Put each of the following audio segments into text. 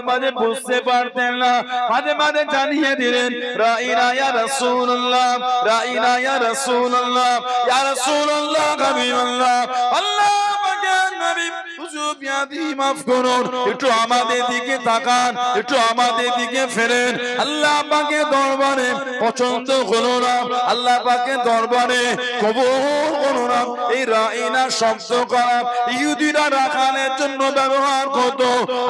মাঝে বুঝতে পারতেন না, মাঝে মাঝে জানিয়ে দিলেন রাইনা ইয়া রাসূলুল্লাহ, রাইনা ইয়া রাসূলুল্লাহ, ইয়া রাসূলুল্লাহ হাবিবাল্লাহ। আল্লাহ পাকের নবী হুজুর বিয়াদি মাফ করুন, একটু আমাদের দিকে তাকান, একটু আমাদের দিকে ফেরেন। আল্লাহ পাকের দরবারে পছন্দ হলো না, আল্লাহ পাকের দরবারে কবুল হলো না এই রাইনা শব্দ করা। ইহুদিরা রাখালের জন্য ব্যবহার করত।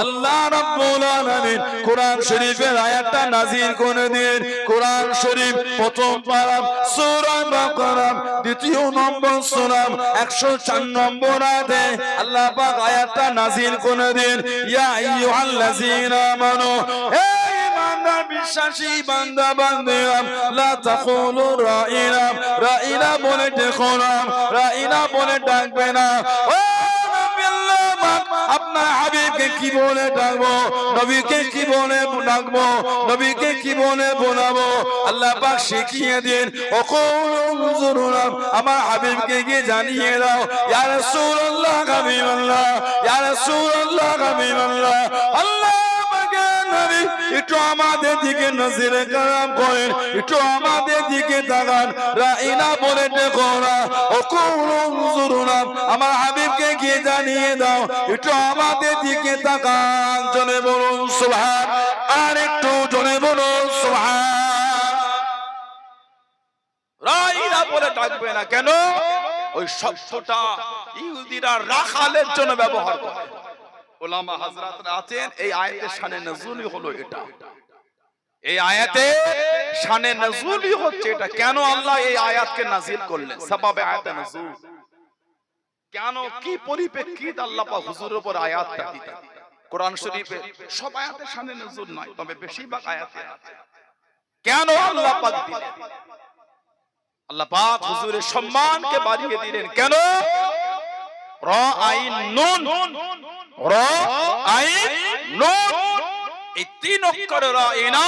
আল্লাহ রাব্বুল আলামিন কোরআন শরীফের আয়াতটা নাযিল করে দিন। কোরআন শরীফ প্রথম পারা সূরা বাকারা দ্বিতীয় নম্বর সূরা 104 নম্বর আয়াতে আল্লাহ পাক আয়াতটা নাযিল করে দিন। ইয়া আইয়ুহাল্লাযীনা আমানু, হে ঈমানদার বিশ্বাসী বান্দা বান্দিরা, লা তাকুলু রাইনা, রাইনা বলে ডেকো না, রাইনা বলে ডাকবে না। ও নবী আল্লাহ পাক আপনার হাবিবকে কি বলে ডাকবো, নবীকে কি বলে ডাকবো, নবীকে কি বলে বলাবো? আল্লাহ পাক শিখিয়ে দিন। আমার হাবিবকে গিয়ে জানিয়ে দাও ইয়া রাসূলুল্লাহ হাবিবাল্লাহ, ইয়া রাসূলুল্লাহ হাবিবাল্লাহ। আল্লাহ পাকের নবী একটু আমাদের দিকে নজরে করম করেন, একটু আমাদের দিকে তাকান, রাইনা বলে ডেকো না। আমার হাবিবকে গিয়ে জানিয়ে দাও একটু আমাদের দিকে তাকান। জোরে বলুন সুবহান, আর একটু জোরে বলুন সুবহান। রাইনা বলে ডাকবে না কেন? ওই শব্দটা ইহুদিরা রাখালের জন্য ব্যবহার করে। উলামা হযরতরা আছেন এই আয়াতের শানে নজুলই হলো এটা, এই আয়াতে শানে নজুলই হচ্ছে এটা। কেন আল্লাহ এই আয়াতকে নাযিল করলেন? সবাবে আয়াতে নজুল কেন, কি পরিপ্রেক্ষিত আল্লাহ পাক হুজুরের উপর আয়াতটা দিলেন? কোরআন শরীফে সব আয়াতে শানে নজুল নয়, তবে বেশিরভাগ আয়াতে আছে। কেন আল্লাহ পাক দিলেন? আল্লাহ পাক হুজুরের সম্মানকে বাড়িয়ে দিলেন কেন? র আইন নুন, র আইন নুন, এই তিন অক্ষরে রাইনা,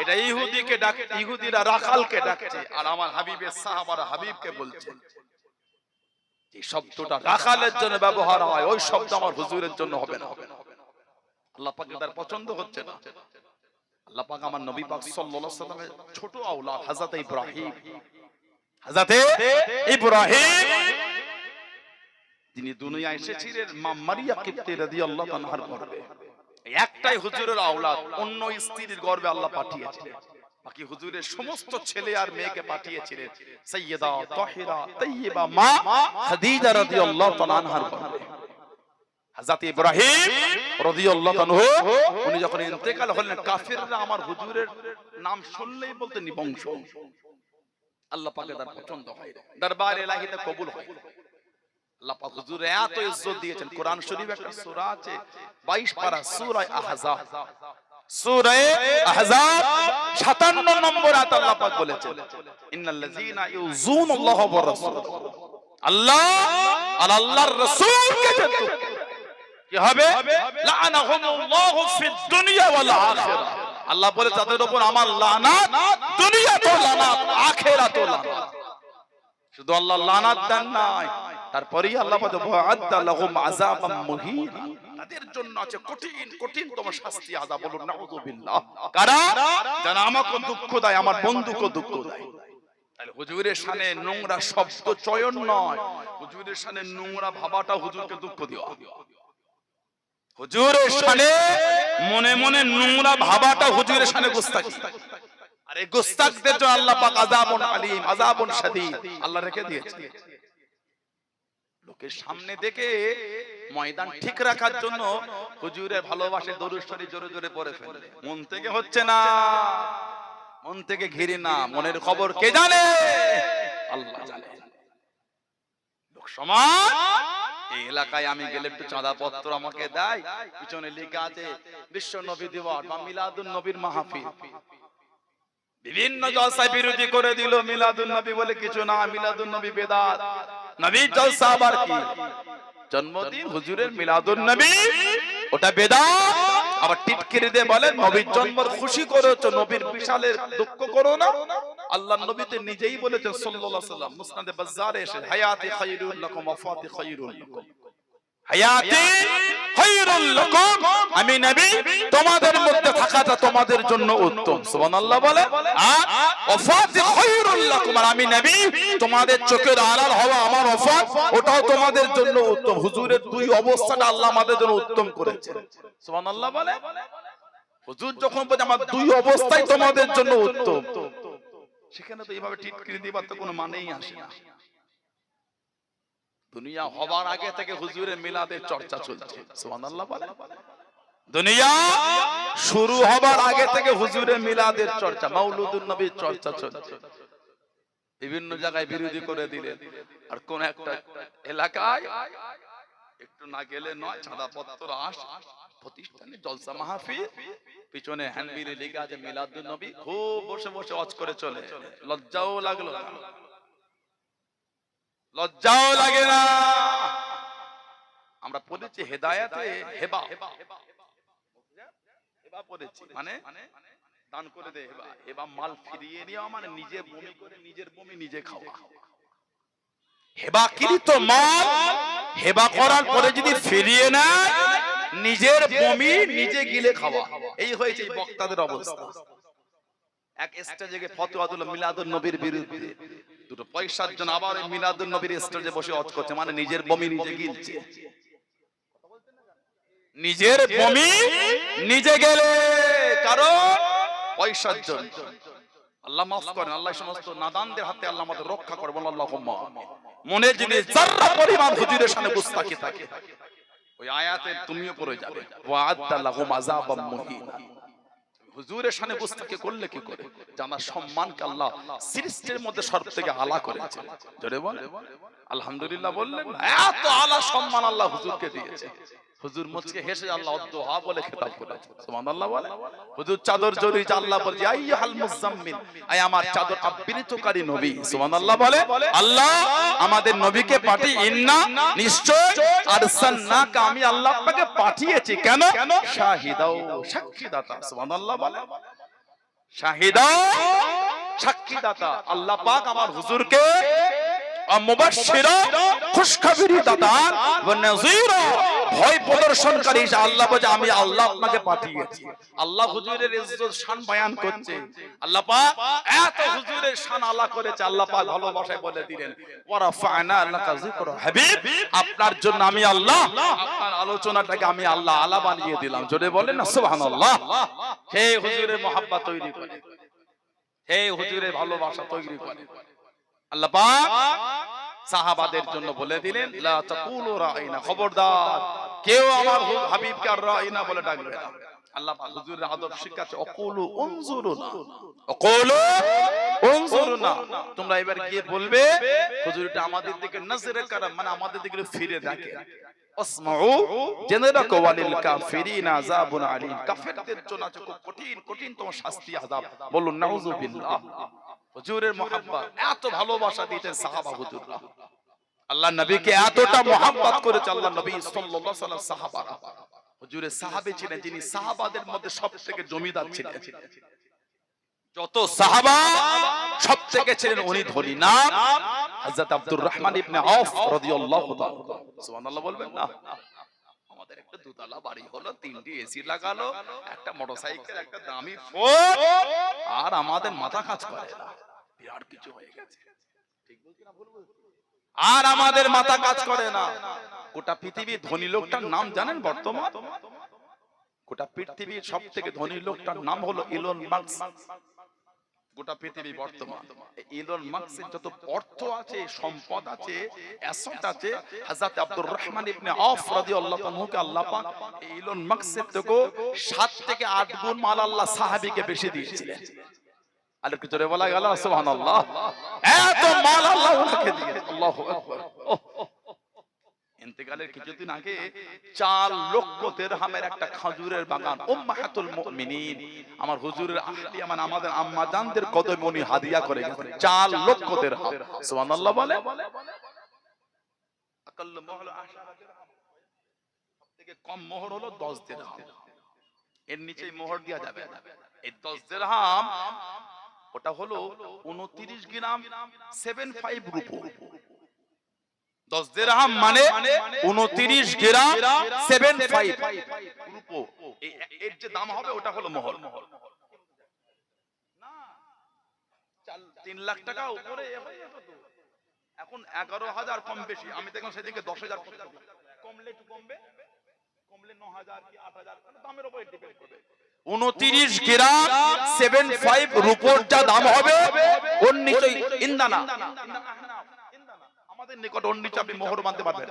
এটা ইহুদিকে ডাকে, ইহুদিরা রাখালকে ডাকছে, আর আমার হাবিবের সাহাবারা হাবিবকে বলছে। এই শব্দটা রাখালের জন্য ব্যবহার হয়, ওই শব্দ আমার হুজুরের জন্য হবে না। আল্লাহ পাক তার পছন্দ হচ্ছে না। আল্লাহ পাক আমার নবী পাক সাল্লাল্লাহু আলাইহি ওয়াসাল্লামের ছোট আওলাদ হযরত ইব্রাহিম, হযরত ইব্রাহিম যিনি দুনিয়ায় এসেছিলেন মা মারিয়া কিবতি রাদিয়াল্লাহু আনহার গর্ভে, একটাই হুজুরের আওলাদ, অন্য স্ত্রীর গর্ভে আল্লাহ পাঠিয়েছিলেন। বাকি হুজুরের সমস্ত ছেলে আর মেয়েকে পাঠিয়েছিলেন সাইয়্যিদা তাহিরা তাইয়্যিবা মা খাদিজা রাদিয়াল্লাহু তাআলা আনহার গর্ভে। হযরত ইব্রাহিম রাদিয়াল্লাহু আনহু উনি যখন ইন্তেকাল হলেন, কাফিররা আমার হুজুরের নাম শুনলেই বলতেন বংশ। আল্লাহ পাকের তার পছন্দ হয়, দরবার ইলাহিতে কবুল হয়। আল্লাহ পাক হুজুরে এত ইজ্জত দিয়েছেন। কোরআন শরীফে একটা সূরা আছে 22 পারা সূরা আহজাব, সূরা আহজাব 57 নম্বর আয়াত আল্লাহ পাক বলেছেন ইন্নাল্লাযীনা ইউযুনাল্লাহা ওয়া রাসূলাহু, আল্লাহ আর আল্লাহর রাসূলকে যে কি হবে লাআনাহুমুল্লাহু ফিদ দুনিয়া ওয়াল আখিরাহ। আল্লাহ বলে তাদের উপর আমার লানাত, দুনিয়াতেও লানাত, আখিরাতেও লানাত। শুধু আল্লাহ লানাত দেন নাই, তারপরেই আল্লাহ বলে ওয়া'আদ্দা লাহুম আযাবাম মুহীনা, তাদের জন্য আছে কঠিন কঠিনতম শাস্তি, আযাব। বলুন নাউযুবিল্লাহ। কারা? যারা আমাকে দুঃখ দেয়, আমার বন্ধুকে দুঃখ দেয়। তাহলে হুজুরের শানে নোংরা শব্দ চয়ন নয়, হুজুরের শানে নোংরা ভাবাটা হুজুরকে দুঃখ দেওয়া। হুজুরের শানে মনে মনে নোংরা ভাবাটা হুজুরের শানে গোস্তাকি। আর এই গোস্তাকদের জন্য আল্লাহ পাক আযাবুন আলীম, আযাবুন শাদীদ আল্লাহ রেখে দিয়েছে। লোকের সামনে দেখে ময়দান ঠিক রাখার জন্য হুজুরের ভালোবাসে দরুদ শরীফ জোরে জোরে পড়ে ফেলে, মন থেকে হচ্ছে না, মন থেকে ঘিরে না, মনের খবর কে জানে? আল্লাহ জানে। লোক সমাজ এই এলাকায় আমি গেলে একটু চাঁদা পত্র আমাকে দেয়, পিছনে লেখা আছে বিশ্ব নবী দিবস বা মিলাদুন নবীর মাহফিল। বিভিন্ন জলসায় বিরোধী করে দিল, মিলাদুন নবী বলে কিছু না, মিলাদুন নবী বেদাত। নবীর জলসা আবার কি? জন্মদিন হুজুরের মিলাদুন নবী ওটা বেদাত। আবার টিটকিরি দিয়ে বলেন নবীর জন্মের খুশি করেছো, নবীর বিশালের দুঃখ করো না। আল্লাহর নবী তো নিজেই বলেছেন সাল্লাল্লাহু আলাইহি ওয়াসাল্লাম মুসনাদে বাজ্জারে এসে হায়াতি খায়রুল লাকুম ওয়াফাতি খায়রুল লাকুম, হায়াতি খায়রুল লাকুম, আমি নবী তোমাদের মধ্যে থাকাটা তোমাদের জন্য উত্তম। সুবহানাল্লাহ বলে। আর ওয়াফাতি খায়রুল লাকুম, আর আমি নবী তোমাদের চোখের আড়াল হওয়া আমার ওয়াফাত ওটাও তোমাদের জন্য উত্তম। হুজুরের দুই অবস্থাটা আল্লাহ আমাদের জন্য উত্তম করেছে। সুবহানাল্লাহ বলে। হুজুর যখন বলে আমার দুই অবস্থাই তোমাদের জন্য উত্তম, সেখানে তো এইভাবে টিটকিরি দিবার তো কোনো মানেই আসে না। দুনিয়া হবার আগে থেকে হুজুরের মিলাদের চর্চা চলছে। সুবহানাল্লাহ বলে। দুনিয়া শুরু হবার আগে থেকে হুজুরের মিলাদের চর্চা, মাউলুদুন নবীর চর্চা চলছে। বিভিন্ন জায়গায় বিরোধী করে দিলেন। আর কোন একটা এলাকায় একটু না গেলে নয়, চাঁদাপত্র আসে, প্রতিষ্ঠানে জলসা মাহফিল, পিছনে হ্যান্ডবিলে লেখা আছে মিলাদুন নবী, খুব বসে বসে ওয়াজ করে চলে। লজ্জাও লাগলো না, লজ্জাও লাগে না। আমরা পড়েছি হেদায়েতে হেবা, হেবা পড়েছি মানে দান করে দে। হেবা, হেবা মাল ফিরিয়ে নেওয়া মানে নিজে বমি করে নিজের বমি নিজে খাওয়া। হেবাকৃত মাল হেবা করার পরে যদি ফিরিয়ে নেয়, নিজের বমি নিজে গিলে খাওয়া। এই হয়েছে এই বক্তাদের অবস্থা। এক স্টেজে গিয়ে ফতোয়া দিল মিলাদুন নবীর বিরুদ্ধে, দুটো পয়সার জন্য আবার মিলাদুন নবীর স্টেজে বসে ওয়াজ করছে, মানে নিজের বমি নিজে গিলছে। নিজের বমি নিজে গেলে, কারণ পয়সার জন্য। আল্লাহ মাফ করেন, আল্লাহ সমস্ত নাদানদের হাতে আল্লাহ আমাদের রক্ষা করে। বলেন আল্লাহুম্মা। মনে যদি যারা পরিমাণ হুজুরের সামনে গুস্তাখি থাকে, ওই আয়াতে তুমিও পড়ে যাবে, ওয়া আদ্দা লাহুম আযাবাম মুহিনা। হুজুরের সামনে গুস্তাখি করলে কি করে? জানা সম্মানকে আল্লাহ সৃষ্টির মধ্যে সবথেকে আলা করেছে। জোরে বল আলহামদুলিল্লাহ বললেন। এত আলা সম্মান আল্লাহ হুজুরকে দিয়েছে। হুজুর মুচকে হেসে আল্লাহ আদ-দুহা বলে খেতাব করেছে। সুবহানাল্লাহ বলে। হুজুর চাদর জড়িয়েছে, আল্লাহ বলছে আইয়াহাল মুজাম্মিল, আয় আমার চাদর আবৃতকারী নবী। সুবহানাল্লাহ বলে। আল্লাহ আমাদের নবীকে পাঠিয়ে, ইন্না নিশ্চয় আরসালনাকা, আমি আল্লাহ আপনাকে পাঠিয়েছি। কেন? শাহিদাও, সাক্ষীদাতা। সুবহানাল্লাহ বলে। শাহিদা, সাক্ষীদাতা। আল্লাহ পাক আমার হুজুরকে মুবাশশিরা, খুশখবরি দাতা, ওয়া নাযীরা, ভয় প্রদর্শনকারী। আল্লাহ বলে আমি আল্লাহ আপনাকে পাঠিয়েছি। আল্লাহ হুজুরের ইজ্জত শান বয়ান করছে। আল্লাহ পাক এত হুজুরের শান আলা করেছে। আল্লাহ পাক ভালোবাসায় বলে দিলেন ওয়া রাফা'না লাকা যিকরা, হাবিব আপনার জন্য আমি আল্লাহ আপনার আলোচনাটাকে আমি আল্লাহ আলা বানিয়ে দিলাম। জোরে বলেন না সুবহানাল্লাহ। হে হুজুরের মহব্বত তৈরি করে, হে হুজুরের ভালোবাসা তৈরি করে। আল্লাহ পাক সাহাবাদের জন্য বলে দিলেন লা তাকুলু রাইনা, খবরদার কেউ আমার হাবিবকে আর রাইনা বলে ডাকবে না। আল্লাহ পাক হুজুরের আদব শিখাচ্ছে, অকুলু উনজুরুনা, অকুলু উনজুরুনা, তোমরা এবার গিয়ে বলবে হুজুরটা আমাদের দিকে নজরে কারাম, মানে আমাদের দিকে ফিরে দেখে। আসমাউ, জেনে রাখো, ওয়ালিল কাফিরিনা আযাবুন আলীম, কাফেরদের জন্য আছে খুব কঠিন কঠিন তোমার শাস্তি আযাব। বলুন নাউযুবিল্লাহ। হুজুরের মহব্বত, এত ভালোবাসা দিতেন সাহাবা হুজুররা। আল্লাহ নবীকে এতটা মহব্বত করেছে আল্লাহ নবী সাল্লাল্লাহু আলাইহি ওয়াসাল্লাম। সাহাবারা হুজুরের সাহাবী ছিলেন, যিনি সাহাবাদের মধ্যে সবথেকে জমিদার ছিলেন। যত সাহাবা সবথেকে ছিলেন উনি ধনী। নাম হযরত আব্দুর রহমান ইবনে আওফ রাদিয়াল্লাহু তাআলা। সুবহানাল্লাহ বলবেন না? আমাদের একটা দুতলা বাড়ি হলো, তিনটি এসি লাগালো, একটা মোটরসাইকেল, একটা দামি ফোন, আর আমাদের মাথা কাজ করে না, বিরাট কিছু হয়ে গেছে। ঠিক বলছি না ভুল বলছি? আর আমাদের মাথা কাজ করে না। গোটা পৃথিবীর ধনী লোকটার নাম জানেন বর্তমান? গোটা পৃথিবীর সবথেকে ধনী লোকটার নাম হলো ইলন মাস্ক। গোটা পৃথিবী বর্তমান ইলন মাস্কের যত অর্থ আছে, সম্পদ আছে, অ্যাসেট আছে, হযরত আব্দুর রহমান ইবনে আওফ রাদিয়াল্লাহু তাআলাকে আল্লাহ পাক ইলন মাস্কের থেকে 7 থেকে 8 গুণ মাল আল্লাহ সাহাবীকে বেশি দিয়েছিলেন। আর কি জোরে বলা গেল সুবহানাল্লাহ। এত মাল আল্লাহ ওনাকে দিয়েছেন। আল্লাহু আকবার। ইন্তেকালের কিছুদিন আগে 4 লক্ষ দিরহামের একটা খেজুরের বাগান উম্মাহাতুল মুমিনিন আমার হুজুরের আহলিয়া, মানে আমাদের আম্মা জানদের কদমে উনি হাদিয়া করে গেছেন। 4 লক্ষ দিরহাম। সুবহানাল্লাহ বলে। আকাল মোহর 10 দিরহাম, সবথেকে কম মোহর হলো 10 দিরহাম। এর নিচে মোহর দেয়া যাবে না। এই 10 দিরহাম ওটা হলো 29 গ্রাম 75 রুপি। 10 দিরহাম মানে 29 গ্রাম 75 রূপো। এর যে দাম হবে ওটা হলো মোহর। না 3 লাখ টাকা উপরে এখন 11,000 কম বেশি। আমি দেখলাম সেদিকে 10,000 কমলে একটু কমবে, কমলে 9,000 কি 8,000, দামের উপর ডিপেন্ড করবে। 29 গ্রাম 75 রূপোর যা দাম হবে ওর নিচে ইন্দানা, আমাদের নিকট ওর নিচে আপনি মোহর বাঁধতে পারবেন।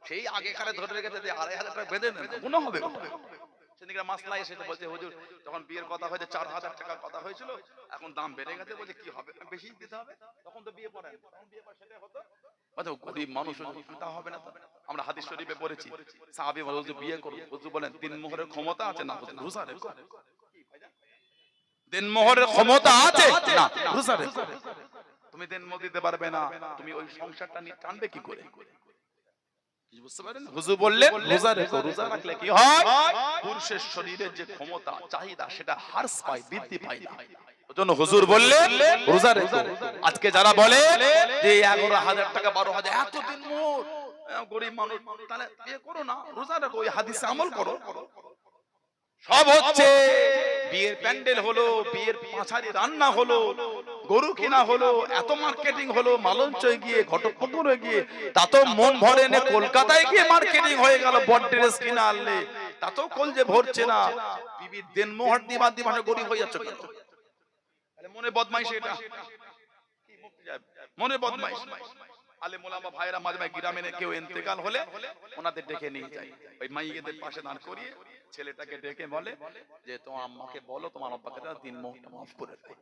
সেই আগেকারে ধরে রেখেছে যে 2,500 টাকা বেঁধে নেন, গুনাহ হবে। সেদিকে মাসলা এসে বলছে হুজুর যখন বিয়ের কথা হয়েছে 4,000 টাকার কথা হয়েছিল, এখন দাম বেড়ে গেছে, বলছে কি হবে বেশি দিতে হবে, তখন তো বিয়ে পড়েন, তখন বিয়ে পড়ে সেটাই হতো। বলছে গরিব মানুষ তা হবে না। আমরা হাদিস শরীফে পড়েছি সাহাবী বলছে বিয়ে করুন, হুজুর বলেন দিন মোহরের ক্ষমতা আছে না, হুজুর রোজা রেখো। দিন মোহরের ক্ষমতা আছে না, রোজা রেখো। তুমি দিন মোহর দিতে পারবে না, তুমি ওই সংসারটা নিয়ে টানবে কি করে? বুঝতে পারেন? হুজুর বললেন রোজা রেখো। রোজা রাখলে কি হয়? পুরুষের শরীরের যে ক্ষমতা চাহিদা সেটা হ্রাস পায়, বৃদ্ধি পায় না। ওজন্য হুজুর বললেন রোজা রেখো। আজকে যারা বলে যে 11,000 টাকা 12,000 এতদিন মোহর, গরিব মানুষ, তাহলে বিয়ে করো না, রোজা রাখো, ওই হাদিসে আমল করো। সব হচ্ছে বিয়ের প্যান্ডেল হলো, বিয়ের পাঁচারি রান্না হলো, গরু কিনা হলো, এত মার্কেটিং হলো, মালঞ্চয় গিয়ে ঘটকপুকুরে গিয়ে, তা তো মন ভরে না। কলকাতায় গিয়ে মার্কেটিং হয়ে গেল, বড় ড্রেস কিনা আনলে তাতেও কলজে ভরছে না। বিবির দেন মোহর দিয়ে বাদ দিয়ে গরিব হয়ে যাচ্ছে কেন? মনে বদমাইশ, এটা মনে বদমাইশ। আলেম ওলামা ভাইরা মাঝে মাঝে গ্রামে কেউ ইন্তেকাল হলে ওনাদের ডেকে নিয়ে যায়, ওই মাইয়েদের পাশে দাঁড় করিয়ে ছেলেটাকে ডেকে বলে যে তোমার আম্মাকে বলো তোমার আব্বাকে দিন মোহরটা মাফ করে দেয়।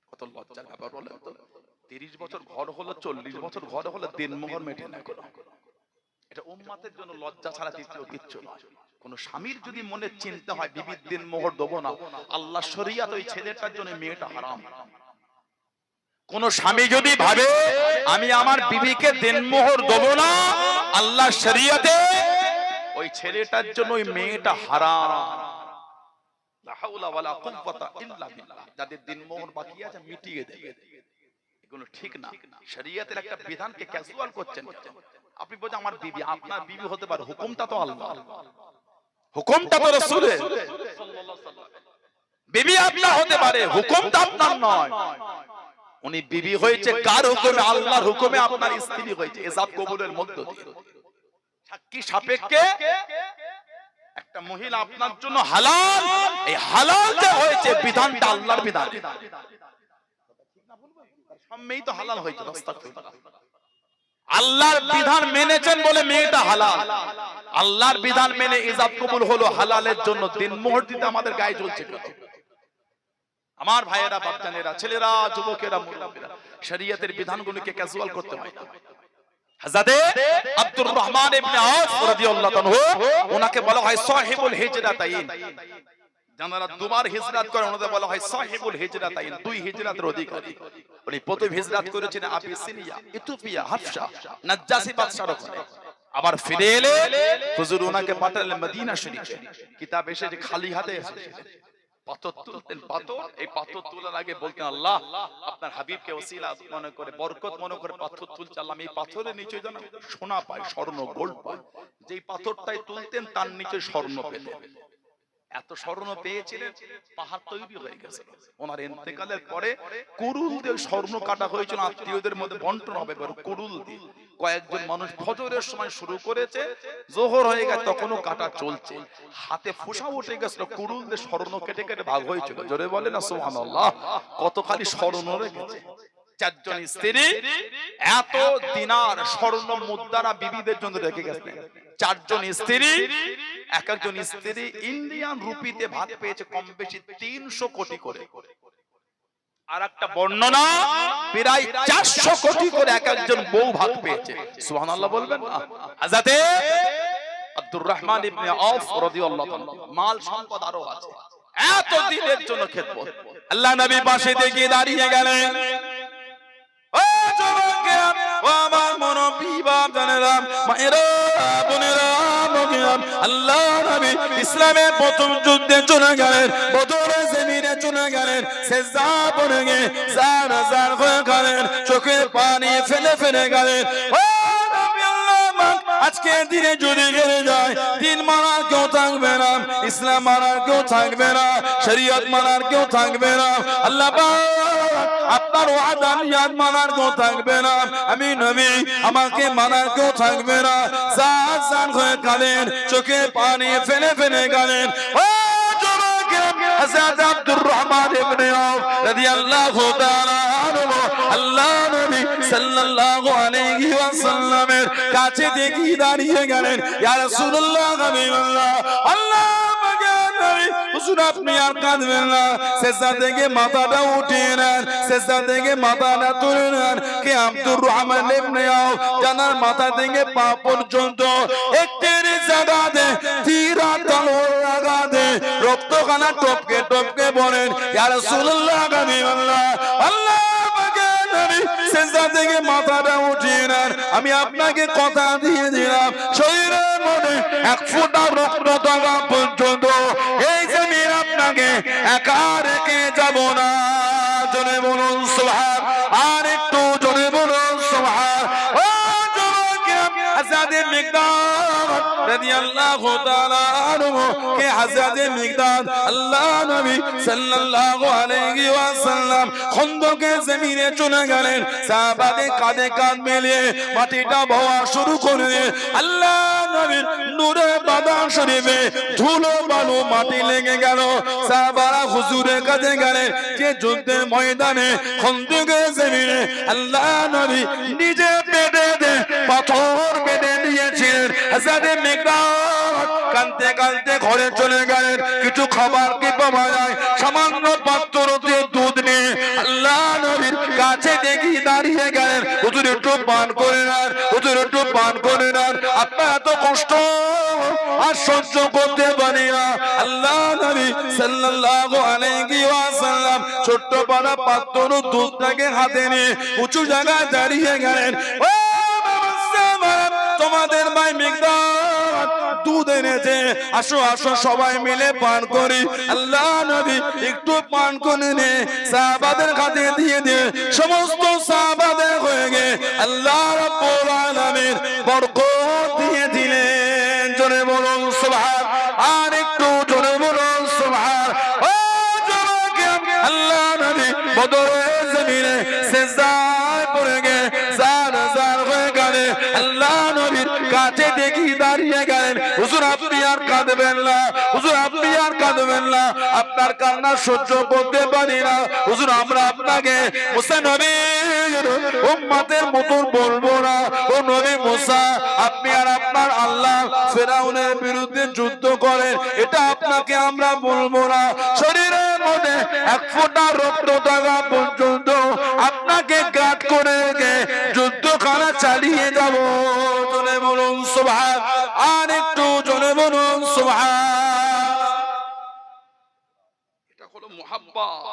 কত লজ্জার ব্যাপার বলেন তো? 30 বছর ঘর হলো, 40 বছর ঘর হলো, দিন মোহর মেটে না কোনো। এটা উম্মতের জন্য লজ্জা ছাড়া দ্বিতীয় কিচ্ছু নয়। কোন স্বামীর যদি মনে চিন্তা হয় বিবির দিন মোহর দেবো না, আল্লাহ শরীয়ত ওই ছেলেটার জন্য মেয়েটা হারাম। কোন স্বামী যদি ভাবে আমি আমার বিবিকে দিন মোহর দেবো না, আল্লাহ শরীয়তে ওই ছেলেটার জন্য ওই মেয়েটা হারাম। লা হাওলা ওয়ালা কুওয়াতা ইল্লা বিল্লাহ। যাদের দিন মোহর বাকি আছে মিটিয়ে দেবে, এগুলো ঠিক না। শরীয়তের একটা বিধানকে ক্যাজুয়াল করছেন আপনি। বলছেন আমার বিবি, আপনার বিবি হতে পারে, হুকুমটা তো আল্লাহ, হুকুমটা তো রাসূলের সাল্লাল্লাহু আলাইহি ওয়াসাল্লাম। বিবি আপনার হতে পারে, হুকুমটা আপনার নয়। উনি বিবি হয়েছে কার হুকুমে? আল্লাহর হুকুমে আপনার স্ত্রী হয়েছে, ইজাব কবুলের মধ্য দিয়ে। সাক্ষী সাপেক্ষে একটা মহিলা আপনার জন্য হালাল, এই হালাল যে হয়েছে বিধানটা আল্লাহর বিধান। সম্মেই তো হালাল হয়েছে, আল্লাহর বিধান মেনেছেন বলে মেয়েটা হালাল। আল্লাহর বিধান মেনে ইজাব কবুল হলো, হালালের জন্য দিন মোহর দিতে আমাদের গায়ে জ্বলছে কেন? আমার ভাইয়েরা, বাপজানেরা, ছেলেরা, যুবকেরা, মুরব্বিরা, শরীয়তের বিধানগুলোকে ক্যাজুয়াল করতে হয় না। হযরতে আব্দুর রহমান ইবনে আওফ রাদিয়াল্লাহু আনহু, ওনাকে বলা হয় সাহিবুল হিজরাতাইন। যারা দুবার হিজরত করে ওনাদের বলা হয় সাহিবুল হিজরাতাইন, দুই হিজরতের অধিকারী। উনি প্রথম হিজরত করেছেন আবিসিনিয়া, ইথিওপিয়া, হাবশা, নাজ্জাসী বাদশার ওখানে। আবার ফিরে এলে হুজুর ওনাকে পাঠালেন মদিনা শরীফে। কিতাব এসেছে খালি হাতে এসেছিলেন। পাথর তুলতেন, পাথর, এই পাথর তোলার আগে বলতেন আল্লাহ আপনার হাবিবকে ওসিলা মনে করে, বরকত মনে করে পাথর তুলছে, আল্লাহ এই পাথরের নিচে যেন সোনা পায়, স্বর্ণ, গোল্ড পায়। যেই পাথরটাই তুলতেন তার নিচে স্বর্ণ পেতেন। এত স্বর্ণ পেয়েছিলেন, পাহাড় তৈরি হয়ে গেছে। ওনার ইন্তেকালের পরে কুরুল দিয়ে স্বর্ণ কাটা হয়েছিল, আত্মীয়দের মধ্যে বন্টন হবে কুরুল দিয়ে। কয়েকজন মানুষ ফজরের সময় শুরু করেছে, জোহর হয়ে গেছে তখনও কাটা চলছে। হাতে ফোঁসা উঠে গেছিল, কুরুল দিয়ে স্বর্ণ কেটে কেটে ভাগ হয়েছিল। জোরে বলে না সুবহানাল্লাহ। কত খালি স্বর্ণ রেখেছে। 4 জন স্ত্রী এত দিনার স্বর্ণ মুদ্রা বিবিদের জন্য রেখে গেছেন। 4 জন স্ত্রী, এক একজন স্ত্রী ইন্ডিয়ান রুপিতে ভাগ পেয়েছে কম বেশি 300 কোটি করে। আর একটা বর্ণনা প্রায় 400 কোটি করে এক একজন বউ ভাগ পেয়েছে। সুবহানাল্লাহ বলবেন না? হযরতে আব্দুর রহমান ইবনে আওফ রাদিয়াল্লাহু আনহু মাল সম্পদ আরো আছে, এত দিনের জন্য খেদমত। আল্লাহ নবী পাশে থেকে দাঁড়িয়ে গেলেন। ও যুবকেরা, ও আমার মুরব্বি বাপজানেরা, মায়েরা, বোনেরা, আল্লাহ নবী ইসলামের প্রথম যুদ্ধে চলে গেলেন, বদরের জমিনে চলে গেলেন, সেজদা পড়ে গিয়ে জার জার হয়ে গেলেন, চোখের পানি ফেলে ফেলে গেলেন। ও নবী আজকে দিনে যদি গেলে যায় দিন মানার কেউ থাকবে না, ইসলাম মানার কেউ থাকবে না, শরীয়ত মানার কেউ থাকবে না, আল্লাহ আপনার ওয়াদানিয়াত মানার কেউ থাকবে না, আমি নবী আমাকে মানার কেউ থাকবে না। জান জান হয়ে কাঁদেন, চোখে পানি ফেলে ফেলে কাঁদেন। ও যুবকেরা, হযরত আব্দুর রহমান ইবনে আওফ রাদিয়াল্লাহু তাআলা আনহু আল্লাহ নবী সাল্লাল্লাহু আলাইহি ওয়াসাল্লামের কাছে দেখি দাঁড়িয়ে গেলেন। ইয়া রাসূলুল্লাহ, হাবিবাল্লাহ, আল্লাহ হুজুর আপনি আর কাঁদবেন না, সেজদা থেকে মাথাটা উঠিয়ে নেন, সেজদা থেকে মাথাটা তুলে নেন। কে আব্দুর রহমান ইবনে আওফ জানার মাথা থেকে পা পর্যন্ত একটির জায়গাতে তীর তলোয়ার লাগাতে রক্তখানা টপকে টপকে বলেন, ইয়া রাসূলুল্লাহ, হাবিবাল্লাহ, আল্লাহ সেজদা থেকে মাথাটা উঠিয়ে নেন। আমি আপনাকে কথা দিয়ে দিলাম, শরীরের মধ্যে এক ফোঁটা রক্ত থাকা পর্যন্ত এই জমিন আপনাকে একা রেখে যাব না। জোরে বলুন সুবহান, আর একটু জোরে বলুন সুবহান। ও যুবকেরা, হযরত মিকদাদ রাদিয়াল্লাহু তাআলা আনহু কে হযরত মিকদাদ আল্লাহ নবী সাল্লাল্লাহু আলাইহি ওয়াসাল্লাম খন্দকের জমিনে চলে গেলেন। সাহাবাদের কাঁধে কাঁধ মিলিয়ে মাটিটা বওয়া শুরু করলেন। আল্লাহ নবীর নূরে বাদান শরীফে ধুলো বালু মাটি লেগে গেল। সাহাবারা হুজুরের কাছে গেলেন যে যুদ্ধের ময়দানে খন্দকের জমিনে আল্লাহ নবী নিজে পেটে পাথর বেঁধে দিয়েছিলেন। হযরত মিকদাদ কাঁদতে কাঁদতে ঘরে চলে গেলেন। কিছু খাবার কি পাওয়া যায়? সামান্য পাত্র দিয়ে দুধ নিয়ে আল্লাহ নবীর কাছে দেখি দাঁড়িয়ে গেলেন। হুজুর একটু পান করে নেন, হুজুর একটু পান করে নেন, আপনার এত কষ্ট আর সহ্য করতে পারি না। আল্লাহ নবী সাল্লাল্লাহু আলাইহি ওয়াসাল্লাম ছোট্ট পাড়া পাত্র দুধটাকে হাতে নিয়ে উঁচু জায়গায় দাঁড়িয়ে গেলেন। ও তোমাদের ভাই মিকদাদ দুধ এনেছে, আসো আসো সবাই মিলে পান করি। আল্লাহ নবী একটু পান করে নে সাহাবাদের কাছে দিয়ে দিয়ে সমস্ত সাহাবাদের হয়ে গে আল্লাহ রাব্বুল আলামিন বরকত দিয়ে দিলেন। জোরে বলুন সুবহান, আর একটু জোরে বলুন সুবহান। ও যুবকেরা, আল্লাহ নবী বদরের জমিনে সিজদায় পড়ে গে জান জান হয়ে গেলেন। আল্লাহ নবীর কাছে দেখি দাঁড়িয়ে গেলেন। হুজুর আপনি আর কাঁদবেন না, হুজুর আপনি আর কাঁদবেন না, আপনার কান্না সহ্য করতে পারি না। হুজুর আমরা আপনাকে মুসা নবীর উম্মতের মতন বলবো না। ও নবী মুসা, আপনি আর আপনার আল্লাহ ফেরাউনের বিরুদ্ধে যুদ্ধ করেন, এটা আপনাকে আমরা বলবো না। শরীরের মধ্যে এক ফোঁটা রক্ত থাকা পর্যন্ত আপনাকে গাঁট করে রেখে যুদ্ধখানা চালিয়ে যাব। জোরে বলুন সুবহান, আর একটু জোরে বলুন সুবহান। এটা হলো মুহাব্বত।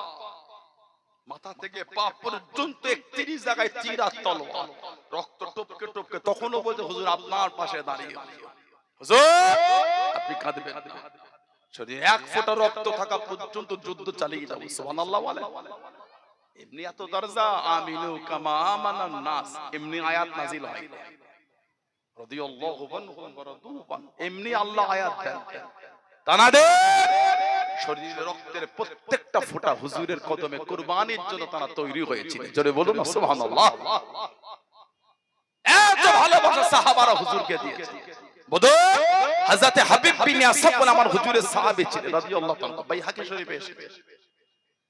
মাথা থেকে পা পর্যন্ত 31 জায়গায় তীর আর তলোয়ার, রক্ত টপকে টপকে। তখনও বলতে হুজুর আপনার পাশে দাঁড়িয়ে, হুজুর আপনি কাঁদবেন না, শরীরে এক ফোঁটা রক্ত থাকা পর্যন্ত যুদ্ধ চালিয়ে যাব। সুবহানাল্লাহ বলেন। এমনি এত দরজা আমিনু কামা আমানান নাস এমনি আয়াত নাজিল হয় না। রাদিয়াল্লাহু আনহুম ওয়া রাদু আন, এমনি আল্লাহ আয়াত দেন। তানাদের শরীরে রক্তের প্রত্যেকটা ফোঁটা হুজুরের কদমে কুরবানির জন্য তারা তৈরি হয়েছিল। জোরে বলুন না সুবহানাল্লাহ। এত ভালোবাসা সাহাবারা হুজুরকে দিয়েছে। বদর হযরত হাবিব বিন ইয়াসাব বলে আমার হুজুরের সাহাবী ছিলেন রাদিয়াল্লাহু তাআলা। বাইহাকি শরীফে এসেছে,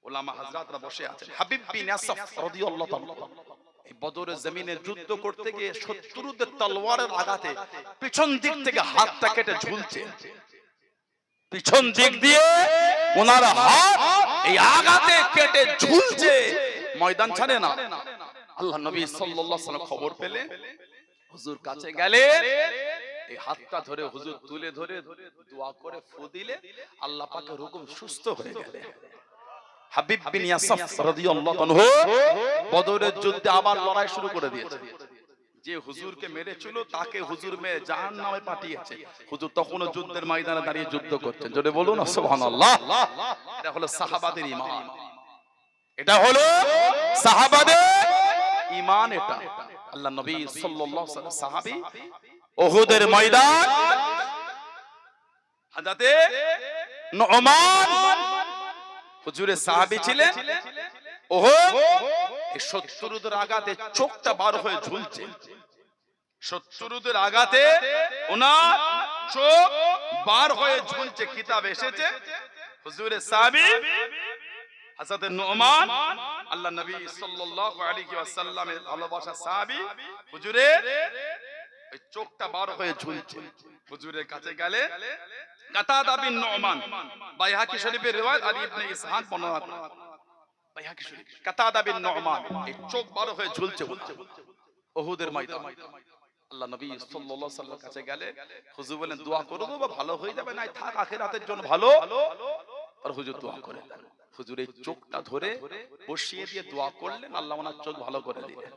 উলামা হযরতরা বসে আছেন। হাবিব বিন ইয়াসাব রাদিয়াল্লাহু তাআলা এই বদরের জমিনে যুদ্ধ করতে গিয়ে শত্রুদের তলোয়ারের আঘাতে পিছন দিক থেকে হাতটা কেটে ঝুলছে। পিছন দিক দিয়ে ওনার হাত এই আঘাতে কেটে ঝুলছে, ময়দান ছাড়ে না। আল্লাহ নবী সাল্লাল্লাহু আলাইহি ওয়াসাল্লাম খবর পেলে হুজুর কাছে গেলেন। এই হাতটা ধরে হুজুর তুলে ধরে দোয়া করে ফু দিলে আল্লাহ পাকের হুকুম সুস্থ হয়ে গেলেন। হাবিব বিন ইয়াসাব রাদিয়াল্লাহু আনহু বদরের যুদ্ধে আবার লড়াই শুরু করে দিয়েছে। যে হুজুরকে মেরেছিল তাকে হুজুর মেরে জাহান্নামে পাঠিয়েছে। হুজুর তখনও যুদ্ধের ময়দানে দাঁড়িয়ে যুদ্ধ করছেন। জোরে বলুন সুবহানাল্লাহ। এটা হলো সাহাবাদের ঈমান, এটা হলো সাহাবাদের ঈমান। এটা আল্লাহ নবী সাল্লাল্লাহু আলাইহি ওয়াসাল্লাম সাহাবী উহুদের ময়দান হযরতে নুমান হুজুরের সাহাবী ছিলেন। উহুদ এই শত্রুদের আঘাতে চোখটা বার হয়ে ঝুলছে। শত্রুদের আঘাতে ওনার চোখ বার হয়ে ঝুলছে। কিতাব এসেছে হুজুরের সাহাবী হযরত নুমান আল্লাহ নবী সাল্লাল্লাহু আলাইহি ওয়াসাল্লামের ভালোবাসা সাহাবী হুজুরের ওই চোখটা বার হয়ে ঝুলছে। হুজুরের কাছে গেলে কাতাদা বিন নুমান বাইহাকি শরীফের রিওয়ায়াত আলী ইবনে ইসহাক বর্ণনা করেন। বাইহাকি শরীফ কাতাদা বিন নুমান এই চোখ বার হয়ে ঝুলছে উহুদের ময়দান। আল্লাহ নবী সাল্লাল্লাহু আলাইহি ওয়াসাল্লামের কাছে গেলে হুজুর বলেন দোয়া করে দেবো ভালো হয়ে যাবে, না থাক আখিরাতের জন্য ভালো। আর হুজুর দোয়া করে দেন। হুজুর এই চোখটা ধরে বসিয়ে দিয়ে দোয়া করলেন, আল্লাহ ওনার চোখ ভালো করে দিলেন।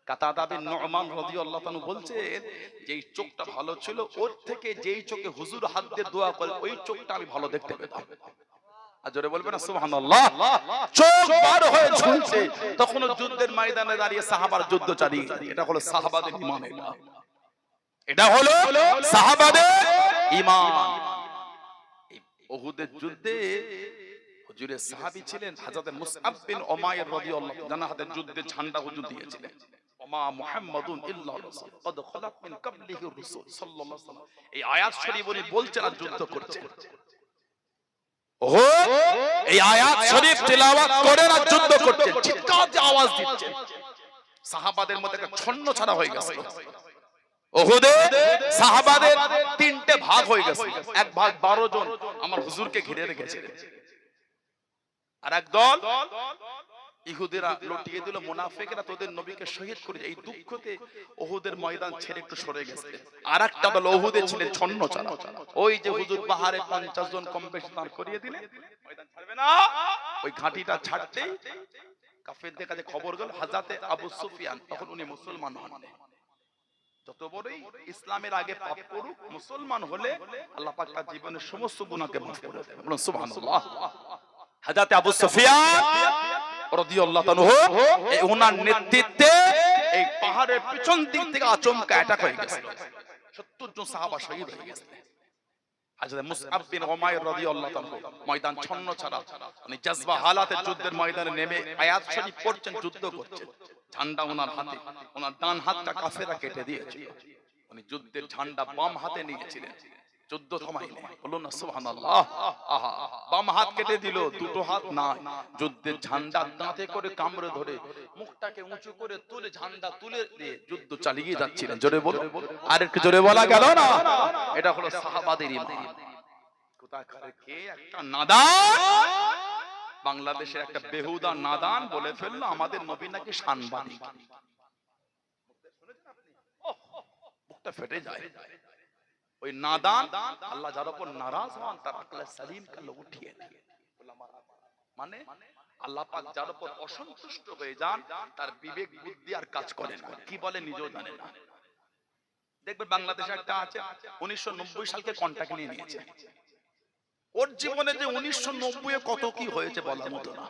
কাতাদা বিন নুমান রাদিয়াল্লাহু তাআলা বলছেন যে এই চোখটা ভালো ছিল, ওর থেকে যেই চোখে হুজুর হাত দিয়ে দোয়া করে ওই চোখটা আমি ভালো দেখতে পেতাম। আর জোরে বলবেন না সুবহানাল্লাহ। চোখ বার হয়ে ঝুলছে, তখন যুদ্ধের ময়দানে দাঁড়িয়ে সাহাবার যুদ্ধ চালিয়ে। এটা হলো সাহাবাদের ঈমান। এটা হলো সাহাবাদের ঈমান। উহুদের যুদ্ধে হুজুরের সাহাবী ছিলেন হযরত মুসআব বিন উমাইর রাদিয়াল্লাহু তাআলা, হাতে যুদ্ধে ঝান্ডা হুজুর দিয়েছিলেন। ওমা মুহাম্মাদুন ইল্লা রাসূল কদ খালাত মিন ক্বাবলিহি রাসূল সাল্লাল্লাহু আলাইহি ওয়াসাল্লাম। এই আয়াত শরীফ উনি বলছেন আর যুদ্ধ করছেন। উহুদ এই আয়াত শরীফ তেলাওয়াত করেন আর যুদ্ধ করছেন, চিৎকার দিয়ে আওয়াজ দিচ্ছেন। সাহাবাদের মধ্যে একটা ছন্ন ছাড়া হয়ে গেছে। উহুদে সাহাবাদের তিনটে ভাগ হয়ে গেছে। এক ভাগ 12 জন আমার হুজুরকে ঘিরে রেখেছিলেন, আর এক দল ইহুদিরা লটিয়ে দিল, মুনাফিকরা তোদের নবীকে শহীদ করে এই দুঃখতে উহুদের ময়দান ছেড়ে একটু সরে গেছে। আর একটা দল উহুদে ছিলেন ছন্ন ছাড়া। ওই যে হুজুর পাহাড়ে 50 জন কম বেশি দাঁড় করিয়ে দিলেন, ময়দান ছাড়বে না। ওই ঘাটিটা ছাড়তেই কাফেরদের কাছে খবর গেল হযরতে আবু সুফিয়ান, তখন উনি মুসলমান হন। যত বড়ই ইসলামের আগে পাপ করুক, মুসলমান হলে আল্লাহ পাক তার জীবনের সমস্ত গুনাহকে মাফ করে দেন। বলুন সুবহানাল্লাহ। হযরত আবু সুফিয়ান রাদিয়াল্লাহু তাআলা এই ওনার নেতৃত্বে এই পাহাড়ের পিছন দিক থেকে আচমকা অ্যাটাক হয়ে গেছে। 70 জন সাহাবা শহীদ হয়ে গেছে। হযরত মুসআব বিন উমাইর রাদিয়াল্লাহু তাআলা ময়দান ছন্ন ছাড়া উনি জজবা হালাতে যুদ্ধের ময়দানে নেমে আয়াত শরীফ পড়ছেন, যুদ্ধ করছেন। ঝান্ডা ওনার হাতে, ওনার ডান হাতটা কাফেররা কেটে দিয়েছিল। উনি যুদ্ধের ঝান্ডা বাম হাতে নিয়েছিলেন, যুদ্ধ থামাইলেন। বলুন না সুবহানাল্লাহ। আহা, বাম হাত কেটে দিল, দুটো হাত নাই। যুদ্ধের ঝান্ডা দাঁতে করে কামড়ে ধরে মুখটাকে উঁচু করে তুলে ঝান্ডা তুলে দিয়ে যুদ্ধ চালিয়ে যাচ্ছিলেন। জোরে বলুন, আর একটু জোরে বলা গেল না। এটা হলো সাহাবাদের ঈমান। কোথাকার কে একটা নাদান, বাংলাদেশের একটা বেহুদা নাদান বলে ফেললো আমাদের নবী নাকি সাংবাদিক। বুকটা ফেটে যায়। ওই নাদান আল্লাহ যার উপর নারাজ হন তার আকলে সালিম কালো উঠিয়ে দেয়। মানে আল্লাহ পাক যার উপর অসন্তুষ্ট হয়ে যান তার বিবেক বুদ্ধি আর কাজ করে না, কি বলে নিজেও জানে না। দেখবে বাংলাদেশে একটা আছে 1990 সালকে কন্টাক্ট নিয়ে নিয়েছে। ওর জীবনে যে 1990 এ কত কি হয়েছে বলার মতো না।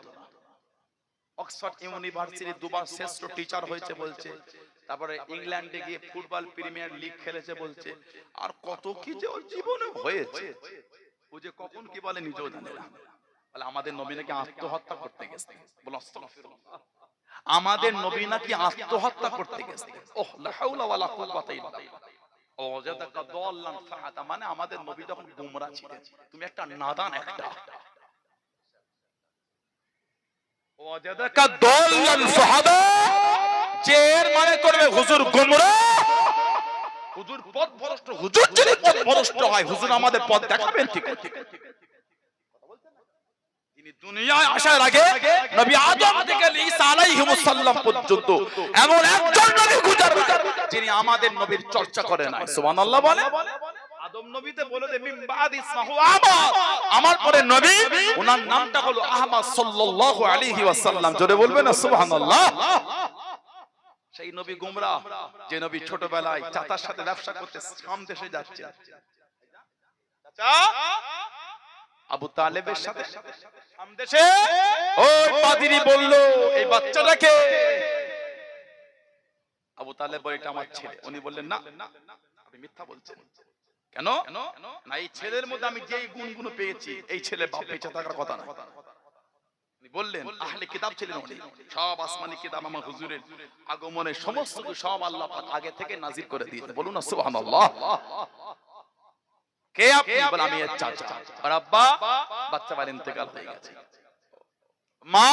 অক্সফোর্ড ইউনিভার্সিটি দুবার শ্রেষ্ঠ টিচার হয়েছে বলছে, তারপরে ইংল্যান্ডে গিয়ে ফুটবল প্রিমিয়ার লিগ খেলেছে বলছে, আর কত কি যে ওর জীবনে হয়েছে। ও যে কখন কি বলে নিজেও জানে না। বলে আমাদের নবী নাকি আত্মহত্যা করতে গেছে। বল আস্তাগফিরুল্লাহ। আমাদের নবী নাকি আত্মহত্যা করতে গেছে। ওহ লা হাওলা ওয়ালা কুওয়াতা ইল্লা বিল্লাহ। ওয়াজাদাকা দাল্লান ফাহাদা, মানে আমাদের নবী যখন গোমরা ছিলেন। তুমি একটা নাদান একটা। ওয়াজাদাকা দাল্লান ফাহাদা, যে এর মানে করবে হুজুর গোমরা, হুজুর পথভ্রষ্ট। হুজুর যদি পথভ্রষ্ট হয় হুজুর আমাদের পথ দেখাবেন ঠিক আছে। তিনি দুনিয়ায় আসার আগে নবী আদম থেকে ঈসা আলাইহিস সালাম পর্যন্ত এমন একজন নবী গুজর যিনি আমাদের নবীর চর্চা করে না। সুবহানাল্লাহ বলে। আদম নবীতে বলে যে মিন বাদ ইসমাহু আহমদ, আমার পরে নবী ওনার নামটা হলো আহমদ সাল্লাল্লাহু আলাইহি ওয়াসাল্লাম। জোরে বলবেন না সুবহানাল্লাহ। সেই নবী গোমরা, যে নবী ছোটবেলায় চাচার সাথে ব্যবসা করতে শাম দেশে যাচ্ছে। চাচা আবু তালেবের সাথে শাম দেশে ওই পাদ্রী বলল এই বাচ্চাটাকে। আবু তালেব বলে এটা আমার ছেলে। উনি বললেন না, আপনি মিথ্যা বলছেন কেন? না এই ছেলের মধ্যে আমি যেই গুণগুলো পেয়েছি এই ছেলে বাপ বেঁচে থাকার কথা না। বললেন আহলে কিতাব ছিলেন উনি, সব আসমানি কিতাব আমার হুজুরের আগমনে সমস্ত সব আল্লাহ পাক আগে থেকে নাজিল করে দিয়েছেন। বলুন না সুবহানাল্লাহ। কে আপনি? বলে আমি এর চাচা। আর আব্বা বাচ্চা বাড়ি ইন্তেকাল হয়ে গেছে। মা